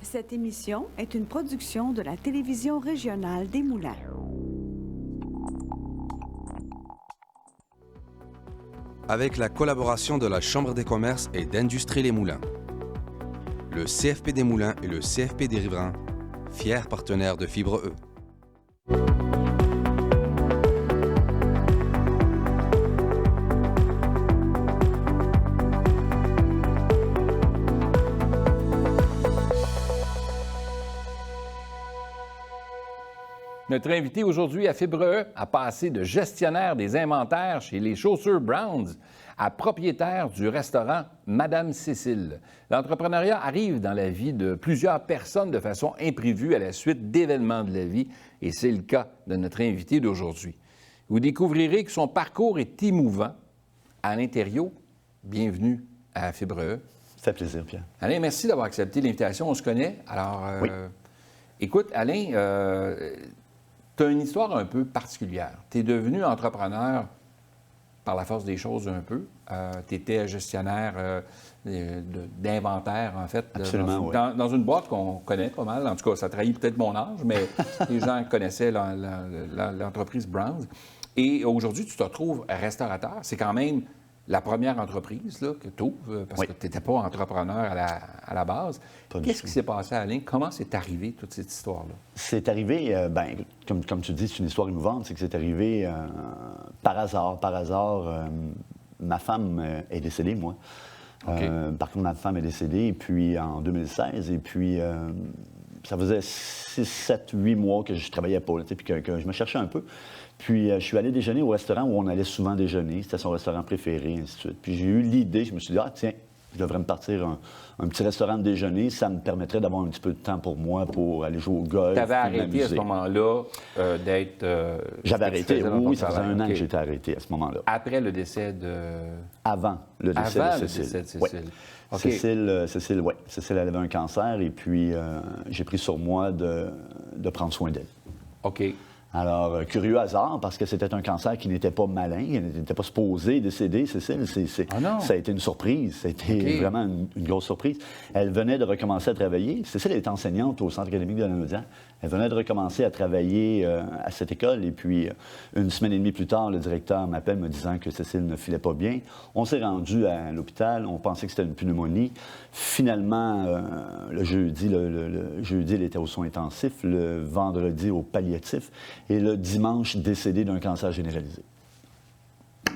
Cette émission est une production de la télévision régionale des Moulins. Avec la collaboration de la Chambre des commerces et d'industrie Les Moulins, le CFP des Moulins et le CFP des Riverains, fiers partenaires de Fibre E. Notre invité aujourd'hui à Fibre E a passé de gestionnaire des inventaires chez les chaussures Browns à propriétaire du restaurant Madame Cécile. L'entrepreneuriat arrive dans la vie de plusieurs personnes de façon imprévue à la suite d'événements de la vie, et c'est le cas de notre invité d'aujourd'hui. Vous découvrirez que son parcours est émouvant. Alain Thériault, bienvenue à Fibre E. Ça fait plaisir, Pierre. Alain, merci d'avoir accepté l'invitation. On se connaît. Alors, oui. Écoute, Alain, tu as une histoire un peu particulière. Tu es devenu entrepreneur par la force des choses un peu. Tu étais gestionnaire d'inventaire, en fait. Absolument, dans une boîte qu'on connaît pas mal. En tout cas, ça trahit peut-être mon âge, mais les gens connaissaient l'entreprise Browns. Et aujourd'hui, tu te retrouves restaurateur. C'est quand même la première entreprise là, que tu ouvres, parce que tu n'étais pas entrepreneur à la base. Qu'est-ce qui s'est passé, Alain? Comment c'est arrivé, toute cette histoire-là? C'est arrivé, comme tu dis, c'est une histoire émouvante, c'est que c'est arrivé par hasard. Par hasard, ma femme est décédée, moi. Okay. Par contre, ma femme est décédée, et puis en 2016, et puis ça faisait 6, 7, 8 mois que je travaillais pas, puis que je me cherchais un peu. Puis je suis allé déjeuner au restaurant où on allait souvent déjeuner. C'était son restaurant préféré, ainsi de suite. Puis j'ai eu l'idée, je me suis dit, tiens, je devrais me partir un petit restaurant de déjeuner. Ça me permettrait d'avoir un petit peu de temps pour moi, pour aller jouer au golf. Tu avais arrêté à ce moment-là d'être... J'avais arrêté, oui, ça faisait un an que j'étais arrêté à ce moment-là. Après le décès de... Avant le décès de Cécile. Décès de Cécile. Ouais. Okay. Cécile, elle avait un cancer, et puis j'ai pris sur moi de prendre soin d'elle. OK. Alors, curieux hasard, parce que c'était un cancer qui n'était pas malin, qui n'était pas supposé décéder, Cécile. Ça a été une surprise. Ça a été vraiment une grosse surprise. Elle venait de recommencer à travailler. Cécile est enseignante au Centre académique de la Naudière. Elle venait de recommencer à travailler à cette école. Et puis, une semaine et demie plus tard, le directeur m'appelle me disant que Cécile ne filait pas bien. On s'est rendu à l'hôpital. On pensait que c'était une pneumonie. Finalement, le jeudi, elle était aux soins intensifs. Le vendredi, au palliatif. Et le dimanche, décédé d'un cancer généralisé.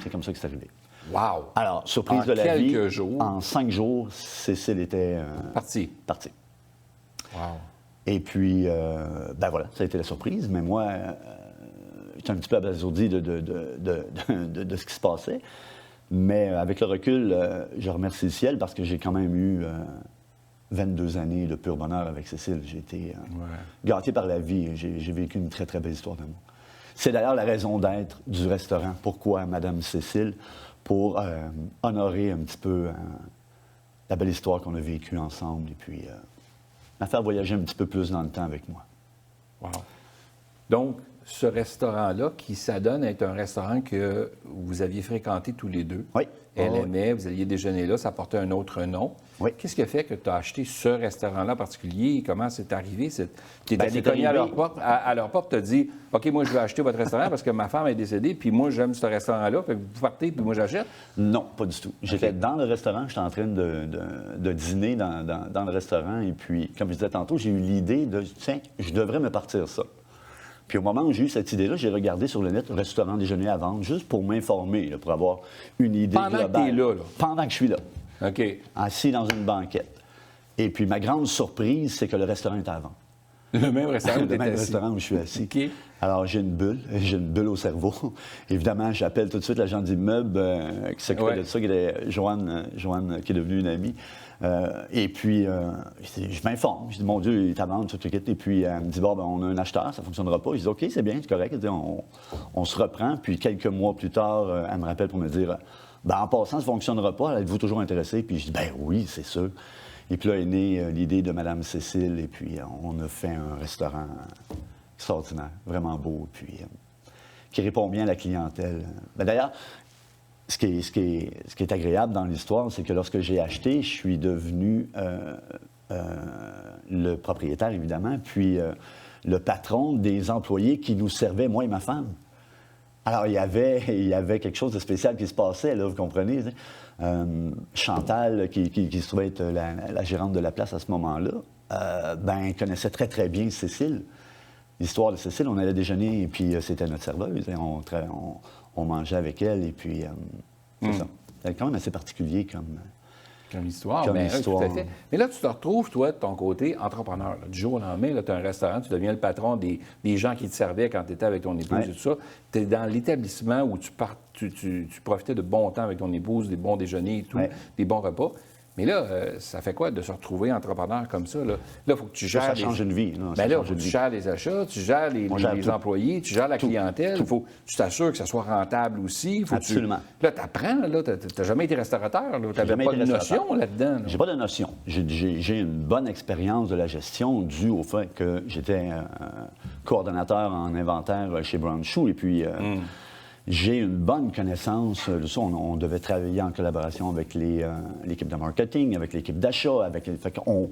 C'est comme ça que c'est arrivé. Wow! Alors, surprise de la vie. Quelques jours. En 5 jours, Cécile était partie. Wow! Et puis, voilà, ça a été la surprise. Mais moi, j'étais un petit peu abasourdi de ce qui se passait. Mais avec le recul, je remercie le ciel parce que j'ai quand même eu 22 années de pur bonheur avec Cécile. J'ai été gâté par la vie. J'ai vécu une très, très belle histoire d'amour. C'est d'ailleurs la raison d'être du restaurant. Pourquoi Madame Cécile? Pour honorer un petit peu la belle histoire qu'on a vécue ensemble et puis la faire voyager un petit peu plus dans le temps avec moi. Wow. Donc, ce restaurant-là, qui s'adonne à être un restaurant que vous aviez fréquenté tous les deux. Oui. Elle aimait, vous alliez déjeuner là, ça portait un autre nom. Oui. Qu'est-ce qui a fait que tu as acheté ce restaurant-là en particulier? Comment c'est arrivé? Tu es allé cogner à leur porte, tu as dit « OK, moi, je vais acheter votre restaurant parce que ma femme est décédée, puis moi, j'aime ce restaurant-là, fait que vous partez, puis moi, j'achète? » Non, pas du tout. J'étais dans le restaurant, j'étais en train de dîner dans le restaurant, et puis, comme je disais tantôt, j'ai eu l'idée de « Tiens, je devrais me partir ça. » Puis au moment où j'ai eu cette idée-là, j'ai regardé sur le net restaurant déjeuner à vendre, juste pour m'informer, pour avoir une idée globale. Pendant que tu es là. Pendant que je suis là. OK. Assis dans une banquette. Et puis ma grande surprise, c'est que le restaurant est à vendre. Le même restaurant où Le même restaurant où je suis assis. OK. Alors, j'ai une bulle au cerveau. Évidemment, j'appelle tout de suite l'agent d'immeuble qui s'occupait de ça, qui était Joanne, qui est devenue une amie. Et puis, je m'informe. Je dis, mon Dieu, il est à vendre, tout le kit. Et puis, elle me dit, on a un acheteur, ça ne fonctionnera pas. Je dis, OK, c'est bien, c'est correct. On se reprend. Puis, quelques mois plus tard, elle me rappelle pour me dire, en passant, ça ne fonctionnera pas. Êtes-vous toujours intéressé? Puis, je dis, oui, c'est sûr. Et puis là est née l'idée de Madame Cécile. Et puis, on a fait un restaurant extraordinaire, vraiment beau, puis qui répond bien à la clientèle. D'ailleurs, ce qui est agréable dans l'histoire, c'est que lorsque j'ai acheté, je suis devenu le propriétaire, évidemment, puis le patron des employés qui nous servaient, moi et ma femme. Alors, il y avait quelque chose de spécial qui se passait, là, vous comprenez? Chantal, qui se trouvait être la gérante de la place à ce moment-là, connaissait très, très bien Cécile. L'histoire de Cécile, on allait déjeuner, et puis c'était notre serveuse. On mangeait avec elle, et puis c'est ça. C'est quand même assez particulier Comme histoire. Comme Oui, histoire. tout à fait. Mais là, tu te retrouves, toi, de ton côté, entrepreneur. Là. Du jour au lendemain, tu as un restaurant, tu deviens le patron des gens qui te servaient quand tu étais avec ton épouse et tout ça. Tu es dans l'établissement où tu profitais de bons temps avec ton épouse, des bons déjeuners et tout, des bons repas. Mais là, ça fait quoi de se retrouver entrepreneur comme ça? Là, il faut que tu gères... Ça change une vie. Là, il faut que tu gères les achats, tu gères les employés, tu gères la clientèle. Il faut que tu t'assures que ça soit rentable aussi. Absolument. Là, tu apprends. Tu n'as jamais été restaurateur. Tu n'avais pas de notion là-dedans. Là. J'ai pas de notion. J'ai une bonne expérience de la gestion due au fait que j'étais coordonnateur en inventaire chez Brown Shoe. Et puis... J'ai une bonne connaissance de ça. On devait travailler en collaboration avec l'équipe de marketing, avec l'équipe d'achat, fait qu'on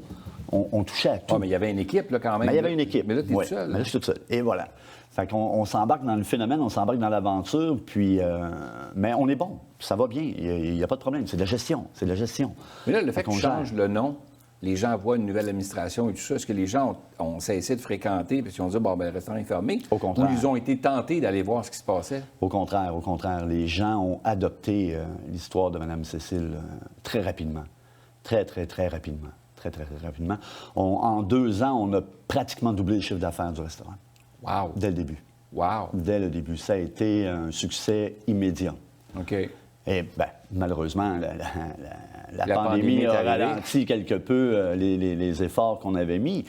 on touchait à tout. Ah, mais il y avait une équipe, là, quand même. Mais il y avait une équipe. Mais là, tu es tout seul. Mais là, je suis tout seul. Et voilà. Fait qu'on s'embarque dans le phénomène, on s'embarque dans l'aventure, puis... mais on est bon. Ça va bien. Il n'y a pas de problème. C'est de la gestion. C'est de la gestion. Mais là, le fait que tu changes le nom, les gens voient une nouvelle administration et tout ça. Est-ce que les gens ont cessé de fréquenter parce qu'ils ont dit, le restaurant est fermé? Au contraire. Ou ils ont été tentés d'aller voir ce qui se passait? Au contraire. Les gens ont adopté l'histoire de Mme Cécile très rapidement. Très, très, très rapidement. Très, très, très rapidement. En 2 ans, on a pratiquement doublé le chiffre d'affaires du restaurant. Wow! Dès le début. Wow! Dès le début. Ça a été un succès immédiat. OK. Et malheureusement, la pandémie a ralenti quelque peu les efforts qu'on avait mis.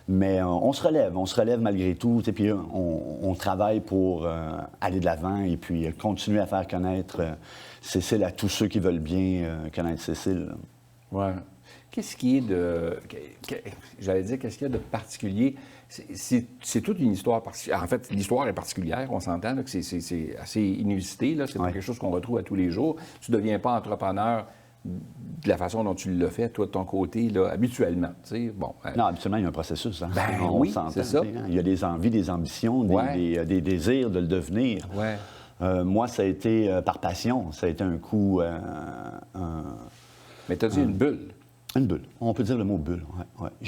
Mais on se relève malgré tout. Et puis on travaille pour aller de l'avant et puis continuer à faire connaître Cécile à tous ceux qui veulent bien connaître Cécile. Oui. Qu'est-ce qui est de... J'allais dire, qu'est-ce qu'il y a de particulier? C'est toute une histoire particulière. En fait, l'histoire est particulière, on s'entend, là, que c'est assez inusité. Là. C'est pas quelque chose qu'on retrouve à tous les jours. Tu ne deviens pas entrepreneur de la façon dont tu l'as fait, toi, de ton côté, là, habituellement. Bon, non, habituellement, il y a un processus. Hein? Oui, c'est ça. Il y a des envies, des ambitions, des désirs de le devenir. Ouais. Moi, ça a été par passion. Ça a été un coup... Mais tu as dit une bulle. Une bulle. On peut dire le mot bulle.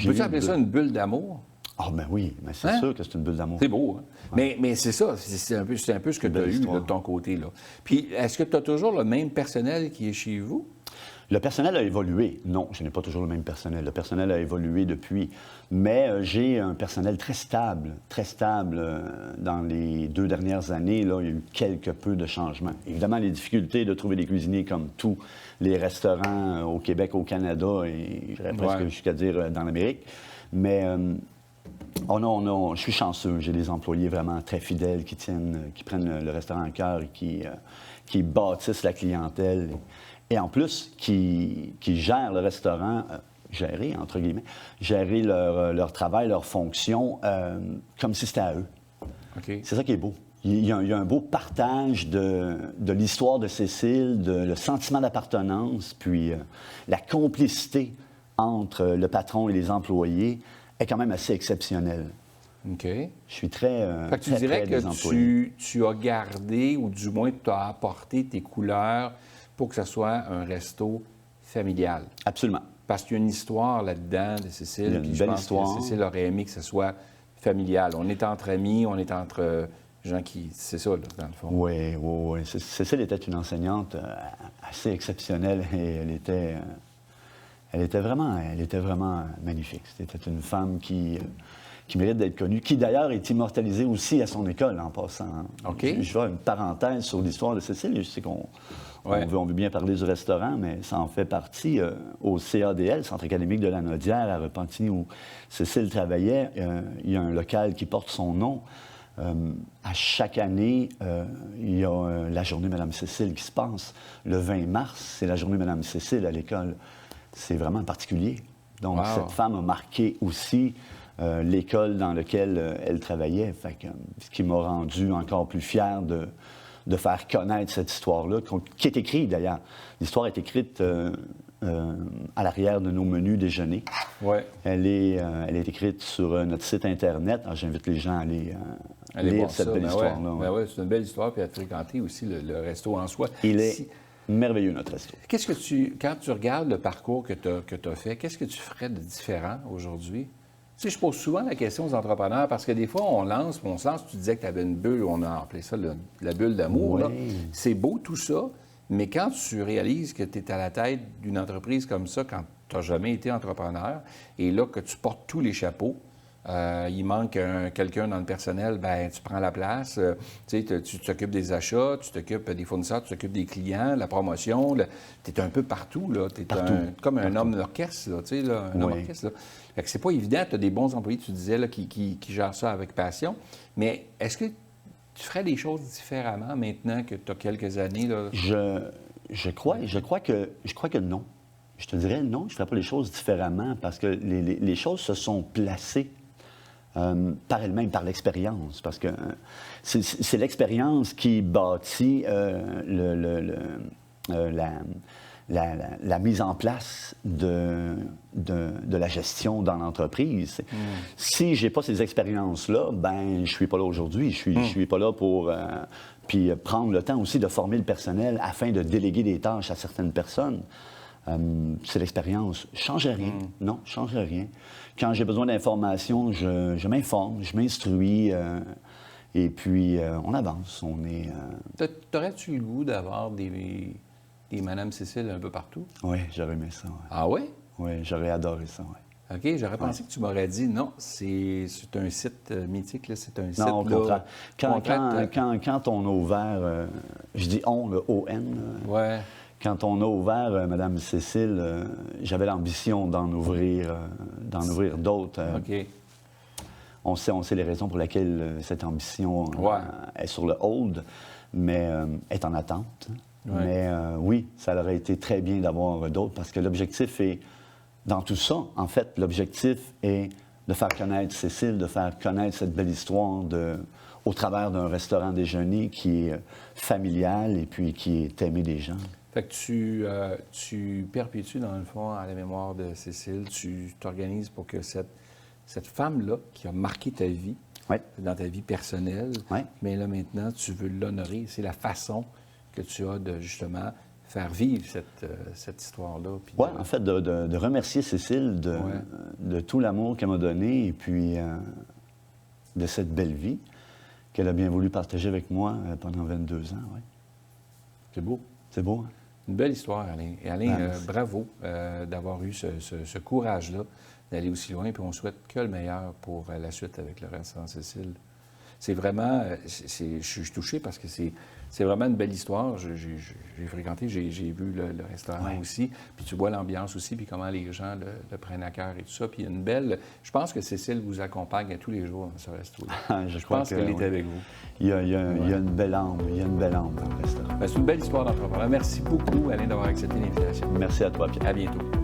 Peux-tu appeler ça une bulle d'amour? Ah, ben oui, mais c'est sûr que c'est une bulle d'amour. C'est beau, hein? Mais c'est ça, c'est un peu ce que tu as eu là, de ton côté. Là. Puis, est-ce que tu as toujours le même personnel qui est chez vous? Le personnel a évolué. Non, je n'ai pas toujours le même personnel. Le personnel a évolué depuis. Mais j'ai un personnel très stable. Dans les 2 dernières années, là, il y a eu quelque peu de changements. Évidemment, les difficultés de trouver des cuisiniers comme tous les restaurants au Québec, au Canada et j'irais presque jusqu'à dire dans l'Amérique. Mais je suis chanceux. J'ai des employés vraiment très fidèles qui prennent le restaurant en cœur et qui bâtissent la clientèle. Et en plus, qui gèrent le restaurant, gérer leur travail, leur fonction, comme si c'était à eux. Okay. C'est ça qui est beau. Il y a un beau partage de l'histoire de Cécile, le sentiment d'appartenance, puis la complicité entre le patron et les employés est quand même assez exceptionnelle. OK. Je suis très fait que tu dirais que tu as gardé, ou du moins tu as apporté tes couleurs pour que ce soit un resto familial. Absolument. Parce qu'il y a une histoire là-dedans de Cécile. Il y a une belle histoire. Que Cécile aurait aimé que ce soit familial. On est entre amis, on est entre gens qui... C'est ça, là, dans le fond. Oui. Cécile était une enseignante assez exceptionnelle et elle était vraiment magnifique. C'était une femme qui mérite d'être connue, qui d'ailleurs est immortalisée aussi à son école en passant. OK. Je fais une parenthèse sur l'histoire de Cécile. Je sais qu'on veut bien parler du restaurant, mais ça en fait partie. Au CADL, Centre académique de la Naudière, à Repentigny, où Cécile travaillait, il y a un local qui porte son nom. À chaque année, il y a la journée Mme Cécile qui se passe. Le 20 mars, c'est la journée Mme Cécile à l'école. C'est vraiment particulier. Donc, cette femme a marqué aussi l'école dans laquelle elle travaillait, ce qui m'a rendu encore plus fier de faire connaître cette histoire-là, qui est écrite d'ailleurs. L'histoire est écrite à l'arrière de nos menus déjeuner. Ouais. Elle est écrite sur notre site Internet. Alors, j'invite les gens à aller Allez lire voir cette ça. belle Ben histoire-là. ouais. Ben ouais, c'est une belle histoire, puis à fréquenter aussi le resto en soi. Il est merveilleux, notre resto. Qu'est-ce que quand tu regardes le parcours que tu as fait, qu'est-ce que tu ferais de différent aujourd'hui? Tu sais, je pose souvent la question aux entrepreneurs parce que des fois, on se lance, tu disais que tu avais une bulle, on a appelé ça la bulle d'amour. Oui. Là. C'est beau tout ça, mais quand tu réalises que tu es à la tête d'une entreprise comme ça, quand tu n'as jamais été entrepreneur, et là que tu portes tous les chapeaux, il manque quelqu'un dans le personnel, bien, tu prends la place, tu t'occupes des achats, tu t'occupes des fournisseurs, tu t'occupes des clients, la promotion, tu es un peu partout, là. Tu es comme un homme d'orchestre, là, tu sais, là, un homme d'orchestre, là. Fait que c'est pas évident, tu as des bons employés, tu disais, là, qui gèrent ça avec passion, mais est-ce que tu ferais des choses différemment maintenant que tu as quelques années, là? Je crois que non. Je te dirais non, je ne ferais pas les choses différemment parce que les choses se sont placées par elles-mêmes, par l'expérience. Parce que c'est l'expérience qui bâtit la mise en place de la gestion dans l'entreprise. Si je n'ai pas ces expériences-là, ben je ne suis pas là aujourd'hui. Je suis pas là pour puis prendre le temps aussi de former le personnel afin de déléguer des tâches à certaines personnes. C'est l'expérience. Je ne change rien. Non, je ne change rien. Quand j'ai besoin d'informations, je m'informe, je m'instruis, et puis on avance. T'aurais-tu le goût d'avoir des Madame Cécile un peu partout? Oui, j'aurais aimé ça. Ouais. Ah oui? Oui, j'aurais adoré ça. Ouais. OK, j'aurais pensé que tu m'aurais dit non, c'est un site mythique, là, c'est un site. Non, au contraire. Quand on a ouvert, je dis on, le O-N. Ouais. Quand on a ouvert Madame Cécile, j'avais l'ambition d'en ouvrir d'autres. OK. On sait les raisons pour lesquelles cette ambition est sur le hold, mais est en attente. Ouais. Mais oui, ça aurait été très bien d'avoir d'autres parce que l'objectif est, dans tout ça, en fait, l'objectif est de faire connaître Cécile, de faire connaître cette belle histoire au travers d'un restaurant déjeuner qui est familial et puis qui est aimé des gens. Fait que tu perpétues, dans le fond, à la mémoire de Cécile, tu t'organises pour que cette femme-là, qui a marqué ta vie, dans ta vie personnelle, mais là, maintenant, tu veux l'honorer. C'est la façon que tu as de, justement, faire vivre cette histoire-là. Oui, en fait, de remercier Cécile de tout l'amour qu'elle m'a donné et puis de cette belle vie qu'elle a bien voulu partager avec moi pendant 22 ans. Ouais. C'est beau. C'est beau, hein? Une belle histoire, Alain. Et Alain, bravo d'avoir eu ce courage-là d'aller aussi loin. Puis on souhaite que le meilleur pour la suite avec le restaurant Cécile. C'est vraiment... je suis touché parce que c'est vraiment une belle histoire. J'ai fréquenté, j'ai vu le restaurant aussi. Puis tu vois l'ambiance aussi, puis comment les gens le prennent à cœur et tout ça. Puis il y a une belle... Je pense que Cécile vous accompagne à tous les jours dans ce resto-là. je pense qu'elle est avec vous. Il y a une belle âme. Il y a une belle âme dans le restaurant. C'est une belle histoire d'entrepreneur. Merci beaucoup, Alain, d'avoir accepté l'invitation. Merci à toi, Pierre. À bientôt.